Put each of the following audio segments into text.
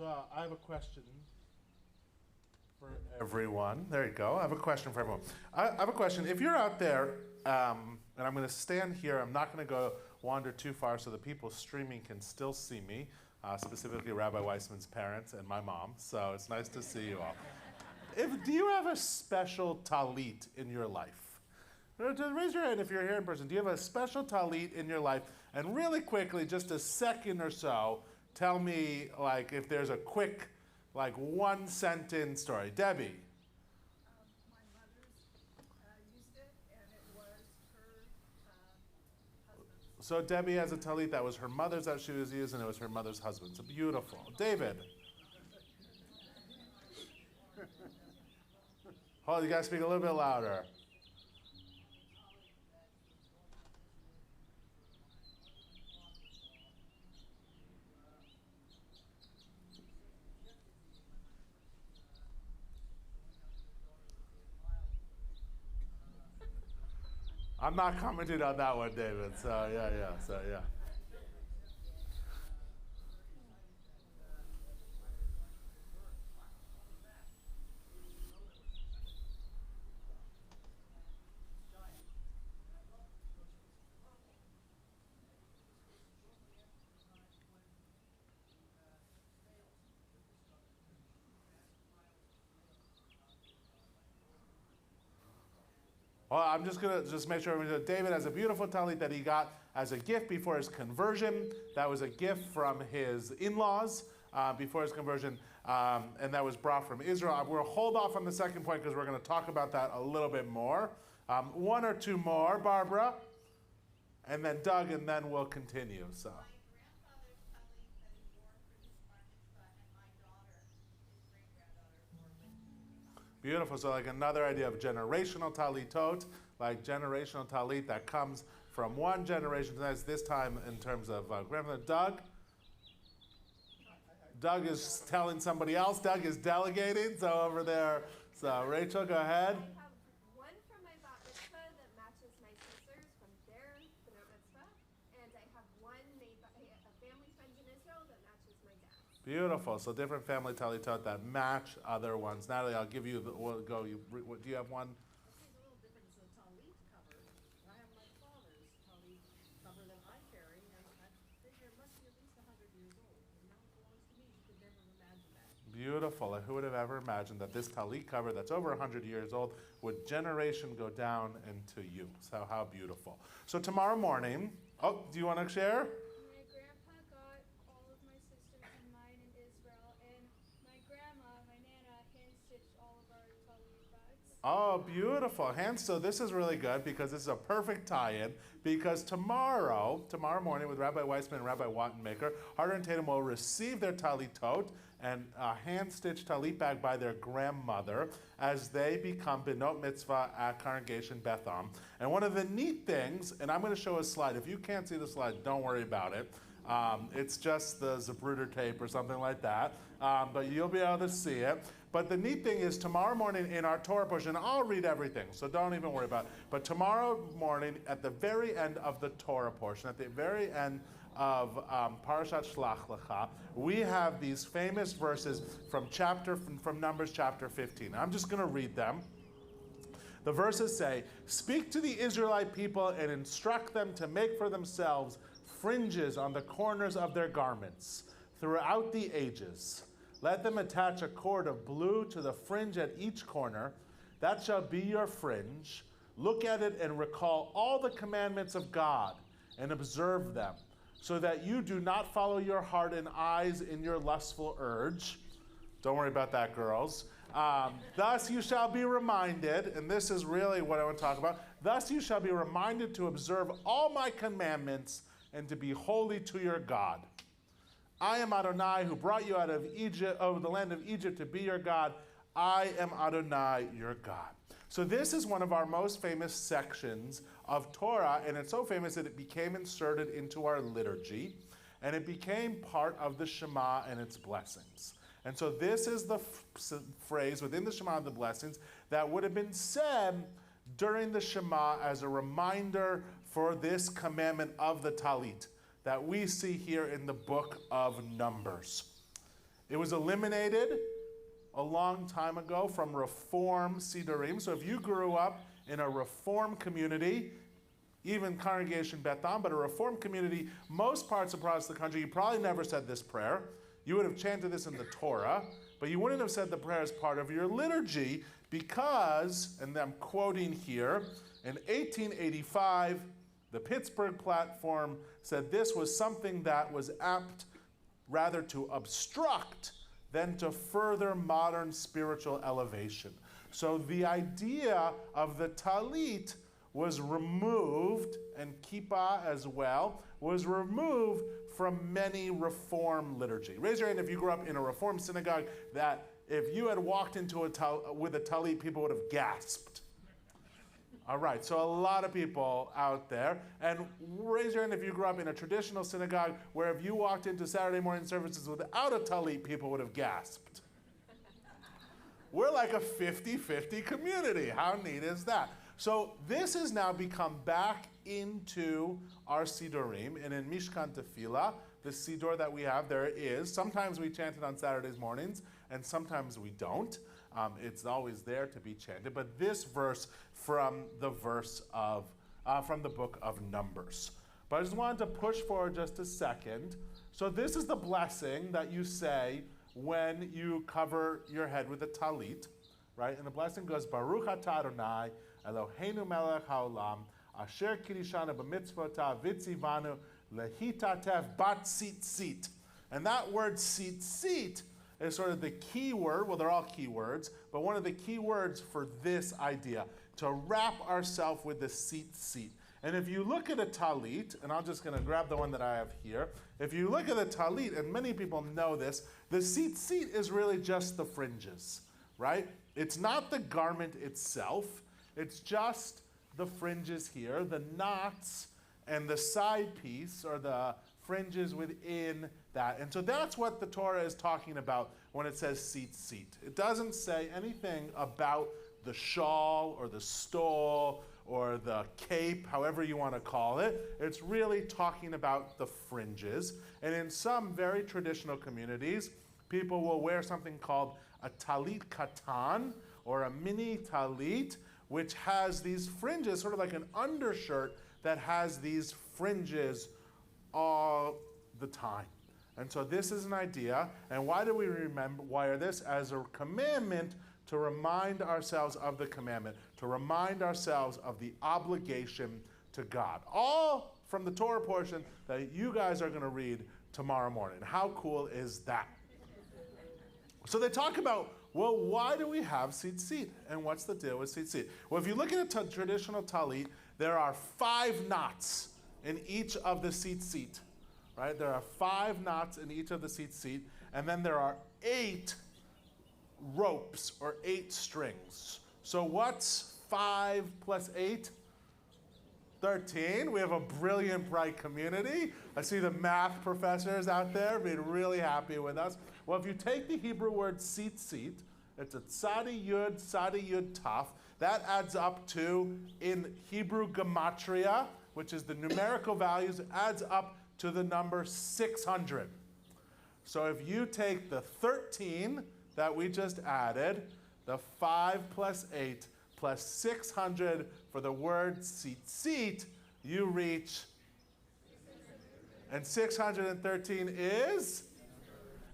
So I have a question for everyone. There you go. I have a question for everyone. I have a question. If you're out there, and I'm going to stand here, I'm not going to go wander too far so the people streaming can still see me, specifically Rabbi Weissman's parents and my mom. So it's nice to see you all. Do you have a special talit in your life? Raise your hand if you're here in person. Do you have a special talit in your life? And really quickly, just a second or so, tell me like if there's a quick, like one sentence story. Debbie. My mother's used it, and it was her husband's. So Debbie has a talit that was her mother's that she was using, and it was her mother's husband's. So beautiful. David. Hold, you gotta speak a little bit louder. I'm not commenting on that one, David. So yeah. Well, I'm just going to make sure everybody knows David has a beautiful talit that he got as a gift before his conversion. That was a gift from his in-laws before his conversion, and that was brought from Israel. We'll hold off on the second point because we're going to talk about that a little bit more. One or two more, Barbara, and then Doug, and then we'll continue. So. Beautiful. So like another idea of generational talitot, like generational talit that comes from one generation to the next, this time in terms of grandfather. Doug? Doug is telling somebody else. Doug is delegating. So over there. So Rachel, go ahead. I have one from my bat mitzvah that matches my sister's from their bat mitzvah. And I have one made by a family friend in Israel that matches my dad's. Beautiful. So different family talitot that match other ones. Natalie, I'll give you the. We'll go. Do you have one? It's a little different. It's a talit cover. I have my father's talit cover that I carry, and I figure it must be at least 100 years old. And now it belongs to me. You could never imagine that. Beautiful. Like, who would have ever imagined that this talit cover that's over 100 years old would generation go down into you? So how beautiful. So tomorrow morning. Oh, do you want to share? My grandpa got all of my sisters and mine in Israel, and my grandma, my nana, hand-stitched all of our talit bags. Oh, beautiful. So this is really good because this is a perfect tie-in because tomorrow morning with Rabbi Weissman and Rabbi Wattenmaker, Harder and Tatum will receive their talitot and a hand-stitched talit bag by their grandmother as they become Benot Mitzvah at Congregation Beth Am. And one of the neat things, and I'm going to show a slide. If you can't see the slide, don't worry about it. It's just the Zapruder tape or something like that, but you'll be able to see it. But the neat thing is tomorrow morning in our Torah portion, I'll read everything, so don't even worry about it. But tomorrow morning at the very end of the Torah portion, at the very end of Parashat Shlach Lecha, we have these famous verses from Numbers chapter 15. I'm just going to read them. The verses say, "Speak to the Israelite people and instruct them to make for themselves fringes on the corners of their garments throughout the ages. Let them attach a cord of blue to the fringe at each corner. That shall be your fringe. Look at it and recall all the commandments of God and observe them, so that you do not follow your heart and eyes in your lustful urge." Don't worry about that, girls. "Thus you shall be reminded," and this is really what I want to talk about. "Thus you shall be reminded to observe all my commandments and to be holy to your God. I am Adonai who brought you out of Egypt, of the land of Egypt to be your God. I am Adonai your God." So this is one of our most famous sections of Torah, and it's so famous that it became inserted into our liturgy, and it became part of the Shema and its blessings. And so this is the phrase within the Shema and the blessings that would have been said during the Shema as a reminder for this commandment of the talit that we see here in the book of Numbers. It was eliminated a long time ago from Reform Sidurim. So if you grew up in a Reform community, even Congregation Beth Am, but a Reform community, most parts across the country, you probably never said this prayer. You would have chanted this in the Torah, but you wouldn't have said the prayer as part of your liturgy because, and I'm quoting here, in 1885, the Pittsburgh Platform said this was something that was apt rather to obstruct than to further modern spiritual elevation. So the idea of the talit was removed, and kippah as well, was removed from many Reform liturgy. Raise your hand if you grew up in a Reform synagogue that if you had walked into with a talit, people would have gasped. All right, so a lot of people out there. And raise your hand if you grew up in a traditional synagogue where if you walked into Saturday morning services without a talit, people would have gasped. We're like a 50-50 community. How neat is that? So this has now become back into our Sidurim, and in Mishkan Tefillah, the Siddur that we have, there is. Sometimes we chant it on Saturdays mornings, and sometimes we don't. It's always there to be chanted. But this verse from the book of Numbers. But I just wanted to push forward just a second. So this is the blessing that you say when you cover your head with a talit, right? And the blessing goes, Baruch atah Adonai, Eloheinu melech haolam, asher kirishanu b'mitzvotav v'tzivanu lehitatev bat tzitzit. And that word tzitzit is sort of the key word. Well, they're all key words, but one of the key words for this idea, to wrap ourselves with the tzitzit. And if you look at a talit, and I'm just going to grab the one that I have here. If you look at the talit, and many people know this, the tzitzit is really just the fringes, right? It's not the garment itself. It's just the fringes here, the knots and the side piece, or the fringes within that. And so that's what the Torah is talking about when it says tzitzit. It doesn't say anything about the shawl or the stole or the cape, however you want to call it. It's really talking about the fringes. And in some very traditional communities, people will wear something called a talit katan, or a mini talit, which has these fringes, sort of like an undershirt that has these fringes all the time. And so this is an idea. And why do we wire this? As a commandment to remind ourselves of the commandment, to remind ourselves of the obligation to God. All from the Torah portion that you guys are going to read tomorrow morning. How cool is that? So they talk about, well, why do we have tzitzit? And what's the deal with tzitzit? Well, if you look at a traditional talit, there are 5 knots in each of the tzitzit, right? There are 5 knots in each of the tzitzit, and then there are 8 ropes or 8 strings. So what's 5 plus 8? 13. We have a brilliant, bright community. I see the math professors out there being really happy with us. Well, if you take the Hebrew word tzitzit, it's a tzadi yud taf. That adds up to, in Hebrew gematria, which is the numerical values, adds up to the number 600. So if you take the 13 that we just added, the 5 plus 8 plus 600 for the word tzitzit, you reach, and 613 is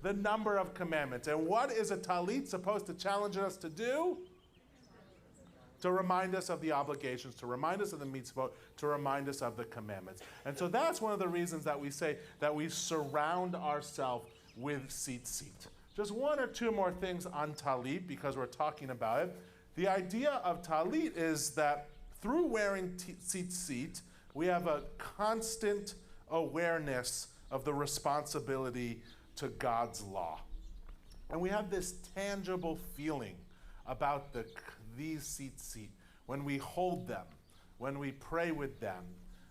the number of commandments. And what is a talit supposed to challenge us to do? To remind us of the obligations, to remind us of the mitzvot, to remind us of the commandments. And so that's one of the reasons that we say that we surround ourselves with tzitzit. Just 1 or 2 more things on talit, because we're talking about it. The idea of talit is that through wearing tzitzit, we have a constant awareness of the responsibility to God's law. And we have this tangible feeling about these tzitzit when we hold them, when we pray with them,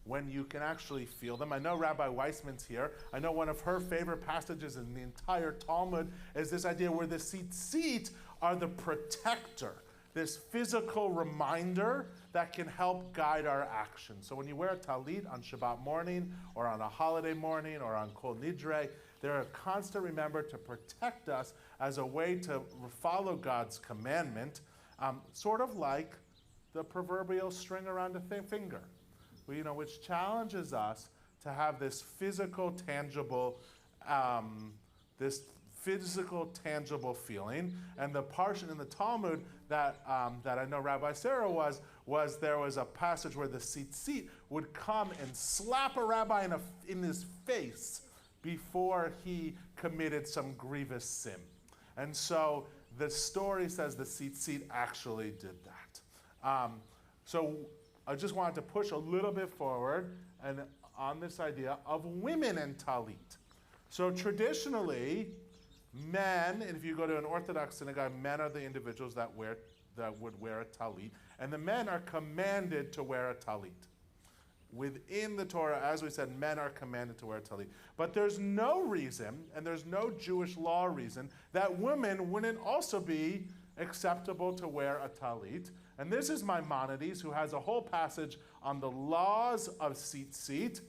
when you can actually feel them. I know Rabbi Weissman's here. I know one of her favorite passages in the entire Talmud is this idea where the tzitzit are the protector, this physical reminder that can help guide our actions. So when you wear a talit on Shabbat morning, or on a holiday morning, or on Kol Nidre, They're a constant reminder to protect us as a way to follow God's commandment, sort of like the proverbial string around a finger, which challenges us to have this physical, tangible feeling. And the parsha in the Talmud that I know Rabbi Sarah was there was a passage where the tzitzit would come and slap a rabbi in his face before he committed some grievous sin. And so the story says the tzitzit actually did that. So I just wanted to push a little bit forward and on this idea of women and talit. So traditionally, men, and if you go to an Orthodox synagogue, men are the individuals that would wear a talit, and the men are commanded to wear a talit. Within the Torah, as we said, men are commanded to wear a talit. But there's no reason, and there's no Jewish law reason, that women wouldn't also be acceptable to wear a talit. And this is Maimonides, who has a whole passage on the laws of tzitzit.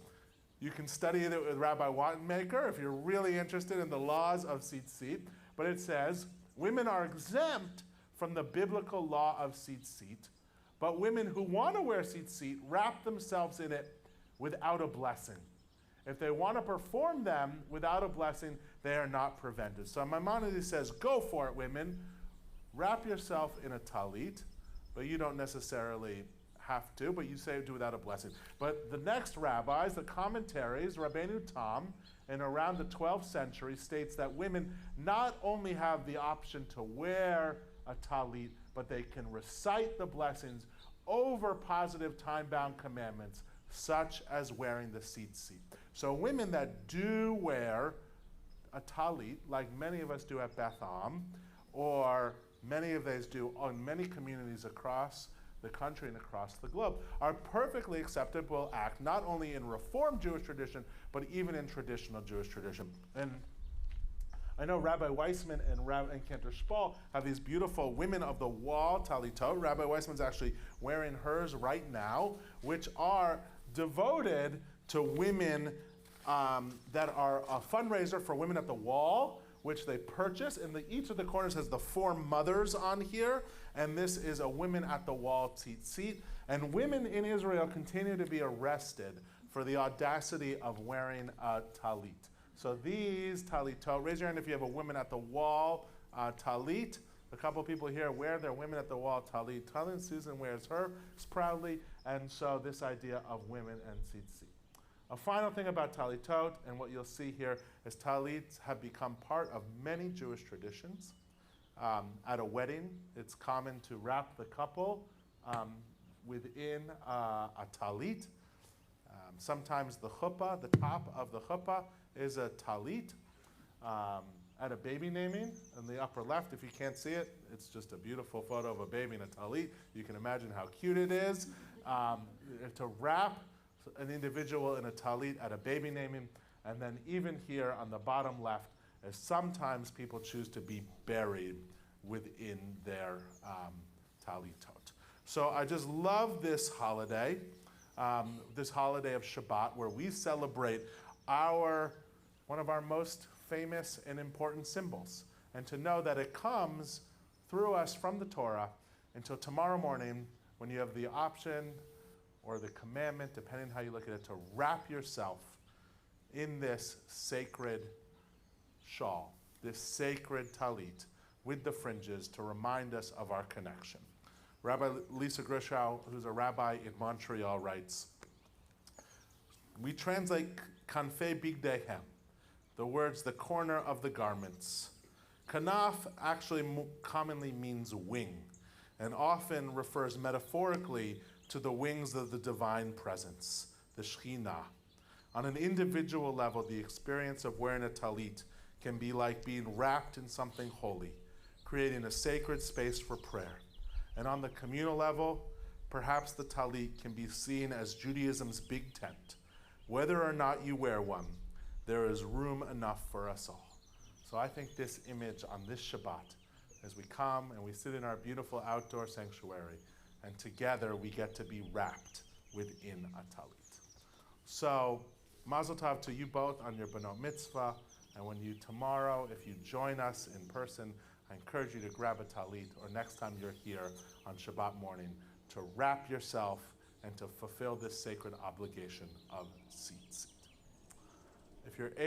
You can study it with Rabbi Wattenmaker if you're really interested in the laws of tzitzit. But it says, women are exempt from the biblical law of tzitzit, but women who want to wear tzitzit wrap themselves in it without a blessing. If they want to perform them without a blessing, they are not prevented. So Maimonides says, go for it, women. Wrap yourself in a talit, but you don't necessarily have to, but you say do without a blessing. But the next rabbis, the commentaries, Rabbeinu Tam, in around the 12th century, states that women not only have the option to wear a talit, but they can recite the blessings over positive time-bound commandments, such as wearing the tzitzit. So women that do wear a talit, like many of us do at Beth Am, or many of us do on many communities across the country and across the globe, are perfectly acceptable act, not only in Reformed Jewish tradition, but even in traditional Jewish tradition. And I know Rabbi Weissman and Cantor Spall have these beautiful Women of the Wall talitot. Rabbi Weissman's actually wearing hers right now, which are devoted to women that are a fundraiser for Women at the Wall, which they purchase. And each of the corners has the 4 mothers on here. And this is a Women at the Wall tzitzit. And women in Israel continue to be arrested for the audacity of wearing a talit. So these talitot, raise your hand if you have a Women at the Wall talit. A couple people here wear their Women at the Wall talit. Susan wears hers proudly. And so this idea of women and tzitzit. A final thing about talitot, and what you'll see here, is talits have become part of many Jewish traditions. At a wedding, it's common to wrap the couple within a talit. Sometimes the chuppah, the top of the chuppah, is a talit. At a baby naming, in the upper left, if you can't see it, it's just a beautiful photo of a baby in a talit. You can imagine how cute it is. To wrap an individual in a talit at a baby naming, and then even here on the bottom left, as sometimes people choose to be buried within their talitot. So I just love this holiday of Shabbat, where we celebrate one of our most famous and important symbols, and to know that it comes through us from the Torah until tomorrow morning, when you have the option or the commandment, depending on how you look at it, to wrap yourself in this sacred shawl, this sacred talit with the fringes, to remind us of our connection. Rabbi Lisa Grishow, who's a rabbi in Montreal, writes, we translate kanfei bigdehem, the words the corner of the garments. Kanaf actually commonly means wing, and often refers metaphorically to the wings of the divine presence, the Shekhinah. On an individual level, the experience of wearing a talit can be like being wrapped in something holy, creating a sacred space for prayer. And on the communal level, perhaps the talit can be seen as Judaism's big tent. Whether or not you wear one, there is room enough for us all. So I think this image on this Shabbat, as we come and we sit in our beautiful outdoor sanctuary, and together we get to be wrapped within a talit. So, mazel tov to you both on your Banot Mitzvah. And when you tomorrow, if you join us in person, I encourage you to grab a talit, or next time you're here on Shabbat morning, to wrap yourself and to fulfill this sacred obligation of tzitzit. If you're able